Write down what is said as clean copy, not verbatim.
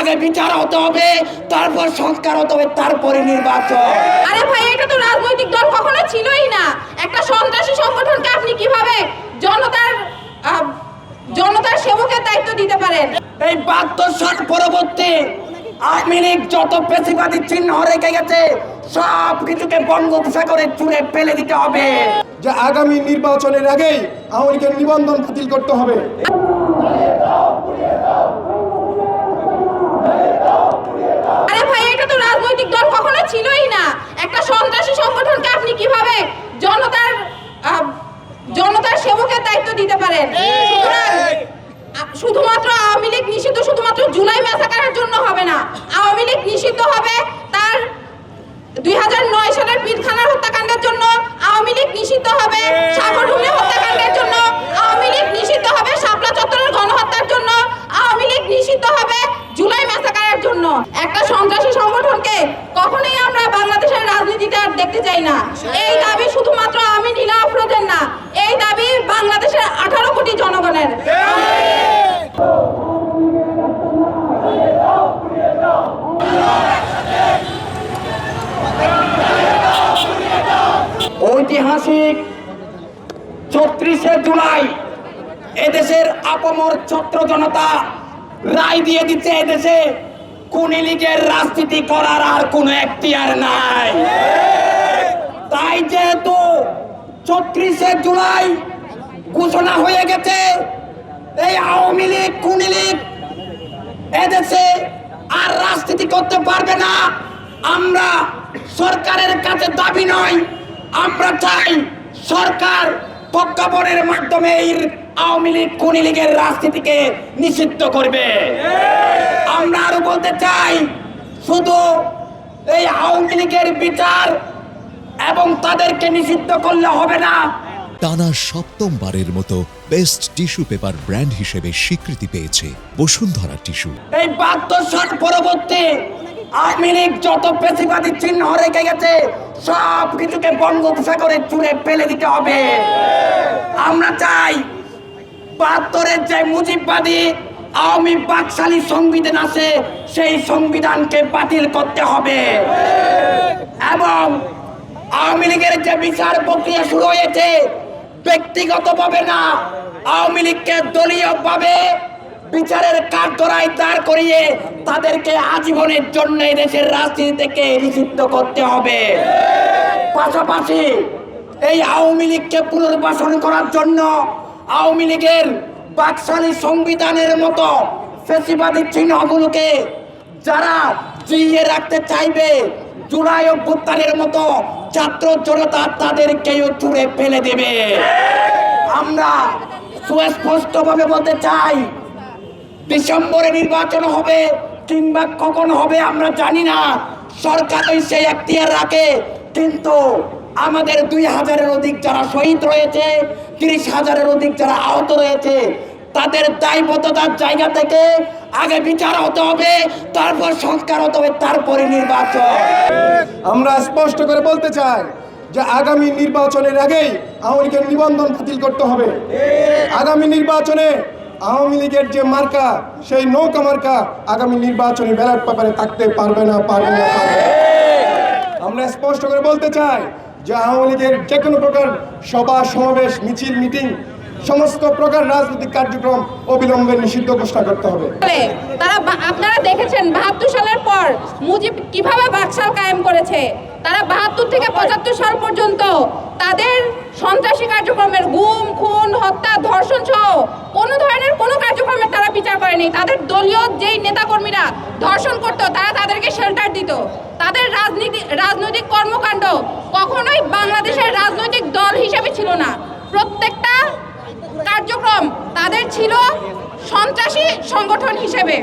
আগে বিচার হতে হবে, তারপর সংস্কার হতে হবে, তারপরে নির্বাচন। আরে ভাই, এটা তো রাজনৈতিক দল কখনো ছিলই না। একটা সন্ত্রাসী সংগঠনকে আপনি কিভাবে জনতার সেবকের দায়িত্ব দিতে পারেন? এই ৭২ সাল পরবর্তী আওয়ামী লীগ যত পেশিবাদী চিহ্ন রেখে গেছে সব কিছুকে বঙ্গোপসাগরে ছুঁড়ে ফেলে দিতে হবে। যে আগামী নির্বাচনের আগেই আওয়ামী লীগের নিবন্ধন বাতিল করতে হবে। আরে ভাই, এটা তো রাজনৈতিক দল কখনো ছিলই না। একটা সন্ত্রাসী সংগঠনকে আপনি কিভাবে জনতার সেবকের দায়িত্ব দিতে পারেন? শুধুমাত্র আওয়ামী লীগ নিষিদ্ধ শুধুমাত্র জুলাই ম্যাসাকারের জন্য হবে না। আওয়ামী লীগ নিষিদ্ধ হবে তার ২০০৯ সালের পিলখানার হত্যাকাণ্ডের জন্য, আওয়ামী লীগ নিষিদ্ধ হবে সাগররুমে হত্যাকাণ্ডের জন্য, আওয়ামী লীগ নিষিদ্ধ হবে শাপলা চত্বরের গণহত্যার জন্য, আওয়ামী লীগ নিষিদ্ধ হবে জুলাই ম্যাসাকারের জন্য। একটা সন্ত্রাসী সংগঠনকে কখনোই আমরা বাংলাদেশের রাজনীতিতে আর দেখতে চাই না। এই দাবি শুধুমাত্র আমি নীলা আফরোজের না, এই দাবি বাংলাদেশের ১৮ কোটি জনগণের। ঐতিহাসিক ৩৪শে জুলাই এদেশের আপামর ছাত্র জনতা রায় দিয়ে দিচ্ছে, এদেশে কোনি লীগের রাজনীতি করার আর কোনো এখতিয়ার নাই। তাই যেহেতু ৩৪শে জুলাই ঘোষণা হয়ে গেছে, এই আওয়ামী লীগ কোনি লীগ এদেশে আর রাজনীতি করতে পারবে না। আমরা সরকারের কাছে দাবি নয়, আমরা চাই সরকার প্রজ্ঞাপনের মাধ্যমে এই আওয়ামী লীগ কোনি লীগের রাজনীতিকে নিষিদ্ধ করবে। আমরা আরো বলতে চাই, শুধু এই আওয়ামী লীগের বিচার এবং তাদেরকে নিষিদ্ধ করলে হবে না। টানা সপ্তমবারের মতো বেস্ট টিস্যু পেপার ব্র্যান্ড হিসেবে স্বীকৃতি পেয়েছে বসুন্ধরা টিস্যু। এই ৭২ সাল পরবর্তী আওয়ামী লীগ যত পেশিবাদী চিহ্ন রেখে গেছে সব কিছুকে বঙ্গোপসাগরে ছুঁড়ে ফেলে দিতে হবে। আমরা চাই ৭২-এর যে মুজিববাদী আওয়ামী বাকশালী সংবিধান আছে সেই সংবিধানকে বাতিল করতে হবে এবং আওয়ামী লীগের যে বিচার প্রক্রিয়া শুরু হয়েছে ব্যক্তিগতভাবে না, আওয়ামী লীগকে দলীয়ভাবে বিচারের কাঠগড়ায় দাঁড় করিয়ে তাদেরকে আজীবনের জন্য দেশের রাজনীতি থেকে নিষিদ্ধ করতে হবে। পাশাপাশি এই আওয়ামী লীগকে পুনর্বাসন করার জন্য আওয়ামী লীগের বাকশালী সংবিধানের মতো ফ্যাসিবাদী চিহ্নগুলোকে যারা জিইয়ে রাখতে চাইবে, জুলাই অভ্যুত্থানের মতো ছাত্র জনতা তাদেরকেও ছুঁড়ে ফেলে দেবে। আমরা সুস্পষ্টভাবে বলতে চাই, ডিসেম্বরে নির্বাচন হবে কিংবা কখন হবে আমরা জানি না, সরকারই সেই এখতিয়ার রাখে। কিন্তু আমাদের ২,০০০-এর অধিক যারা শহীদ রয়েছে, ৩০,০০০-এর অধিক যারা আহত রয়েছে, তাদের দায়বদ্ধতার জায়গা থেকে আগে বিচার হতে হবে, তারপর সংস্কার হতে হবে, তারপরে নির্বাচন। আমরা স্পষ্ট করে বলতে চাই যে আগামী নির্বাচনের আগেই আওয়ামী লীগের নিবন্ধন বাতিল করতে হবে। আগামী নির্বাচনে আওয়ামী লীগের যে মার্কা, সেই নৌকা মার্কা আগামী নির্বাচনে ব্যালট পেপারে থাকতে পারবে না। আমরা স্পষ্ট করে বলতে চাই যে আওয়ামী লীগের যে কোনো প্রকার সভা সমাবেশ মিছিল মিটিং সমস্ত প্রকার রাজনৈতিক কার্যক্রম অবিলম্বে নিষিদ্ধ ঘোষণা করতে হবে। আপনারা দেখেছেন ৭২ সালের পর মুজিব কিভাবে বাকশাল কায়েম করেছে। তারা ৭২ থেকে ৭৫ সাল পর্যন্ত তাদের সন্ত্রাসী কার্যক্রমের গুম, খুন, হত্যা, ধর্ষণ সহ কোনো ধরনের কোনো কার্যক্রমের তারা বিচার করেনি। তাদের দলীয় যেই নেতাকর্মীরা ধর্ষণ করত তারা তাদেরকে শেল্টার দিত। তাদের রাজনৈতিক কর্মকাণ্ড কখনোই বাংলাদেশের রাজনৈতিক দল হিসেবে ছিল না। প্রত্যেকটা কার্যক্রম তাদের ছিল সন্ত্রাসী সংগঠন হিসেবে।